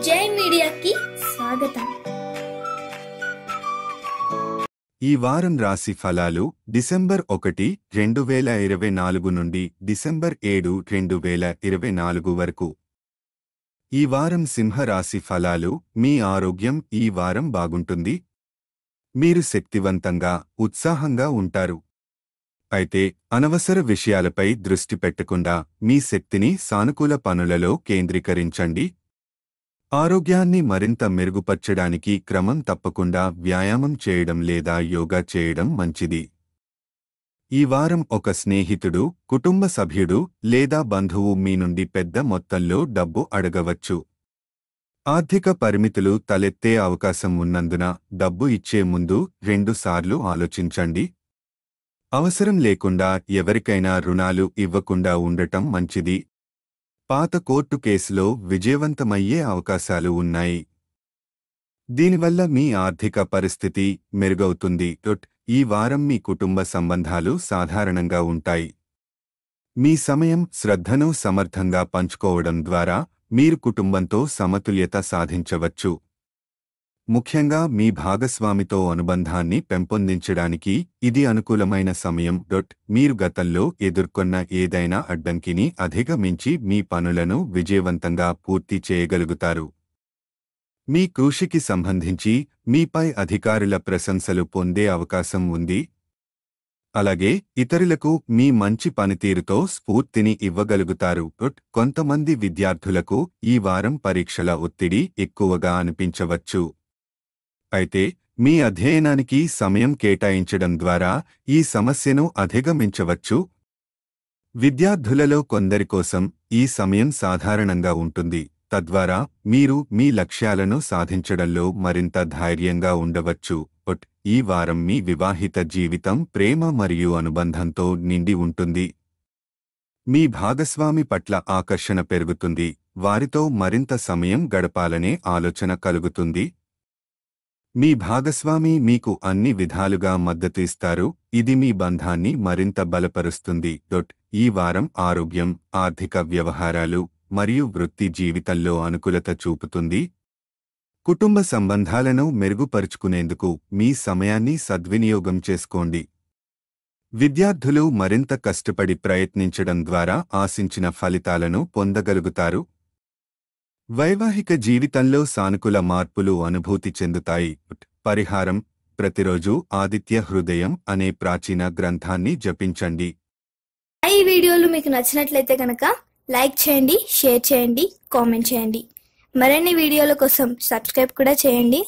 జై మీడియాకి స్వాగతం. ఈ వారం రాశి ఫలాలు డిసెంబర్ 1, 2024 నుండి డిసెంబర్ 7, 2024 వరకు. ఈ వారం సింహ రాశి ఫలాలు. మీ ఆరోగ్యం ఈ వారం బాగుంటుంది. మీరు శక్తివంతంగా, ఉత్సాహంగా ఉంటారు. అయితే అనవసర విషయాలపై దృష్టి పెట్టకుండా మీ శక్తిని సానుకూల పనులలో కేంద్రీకరించండి. ఆరోగ్యాన్ని మరింత మెరుగుపర్చడానికి క్రమం తప్పకుండా వ్యాయామం చేయడం లేదా యోగా చేయడం మంచిది. ఈ వారం ఒక స్నేహితుడు, కుటుంబ సభ్యుడు లేదా బంధువు మీ నుండి పెద్ద మొత్తంలో డబ్బు అడగవచ్చు. ఆర్థిక పరిమితులు తలెత్తే అవకాశం ఉన్నందున డబ్బు ఇచ్చే ముందు 2 సార్లు ఆలోచించండి. అవసరం లేకుండా ఎవరికైనా రుణాలు ఇవ్వకుండా ఉండటం మంచిది. పాత కోర్టు కేసులో విజయవంతమయ్యే అవకాశాలు ఉన్నాయి. దీనివల్ల మీ ఆర్థిక పరిస్థితి మెరుగవుతుంది. ఈ వారం మీ కుటుంబ సంబంధాలు సాధారణంగా ఉంటాయి. మీ సమయం, శ్రద్ధను సమర్థంగా పంచుకోవడం ద్వారా మీరు కుటుంబంతో సమతుల్యత సాధించవచ్చు. ముఖ్యంగా మీ భాగస్వామితో అనుబంధాన్ని పెంపొందించడానికి ఇది అనుకూలమైన సమయం. మీరు గతంలో ఎదుర్కొన్న ఏదైనా అడ్డంకిని అధిగమించి మీ పనులను విజయవంతంగా పూర్తి చేయగలుగుతారు. మీ కృషికి సంబంధించి మీపై అధికారుల ప్రశంసలు పొందే అవకాశం ఉంది. అలాగే ఇతరులకు మీ మంచి పనితీరుతో స్ఫూర్తిని ఇవ్వగలుగుతారు. కొంతమంది విద్యార్థులకు ఈ వారం పరీక్షల ఒత్తిడి ఎక్కువగా అనిపించవచ్చు. అయితే మీ అధ్యయనానికి సమయం కేటాయించడం ద్వారా ఈ సమస్యను అధిగమించవచ్చు. విద్యార్థులలో కొందరి కోసం ఈ సమయం సాధారణంగా ఉంటుంది. తద్వారా మీరు మీ లక్ష్యాలను సాధించడంలో మరింత ధైర్యంగా ఉండవచ్చు. ఈ వారం మీ వివాహిత జీవితం ప్రేమ మరియు అనుబంధంతో నిండి ఉంటుంది. మీ భాగస్వామి పట్ల ఆకర్షణ పెరుగుతుంది. వారితో మరింత సమయం గడపాలనే ఆలోచన కలుగుతుంది. మీ భాగస్వామి మీకు అన్ని విధాలుగా మద్దతు ఇస్తారు. ఇది మీ బంధాన్ని మరింత బలపరుస్తుంది. ఈ వారం ఆరోగ్యం, ఆర్థిక వ్యవహారాలు మరియు వృత్తి జీవితంలో అనుకూలత చూపుతుంది. కుటుంబ సంబంధాలను మెరుగుపరుచుకునేందుకు మీ సమయాన్ని సద్వినియోగం చేసుకోండి. విద్యార్థులు మరింత కష్టపడి ప్రయత్నించడం ద్వారా ఆశించిన ఫలితాలను పొందగలుగుతారు. వైవాహిక జీవితంలో సానుకూల మార్పులు అనుభూతి చెందుతాయి. పరిహారం: ప్రతిరోజు ఆదిత్య హృదయం అనే ప్రాచీన గ్రంథాన్ని జపించండి. ఈ వీడియోలు మీకు నచ్చినట్లయితే కనుక లైక్ చేయండి, షేర్ చేయండి, కామెంట్ చేయండి. మరిన్ని వీడియోల కోసం సబ్స్క్రైబ్ కూడా చేయండి.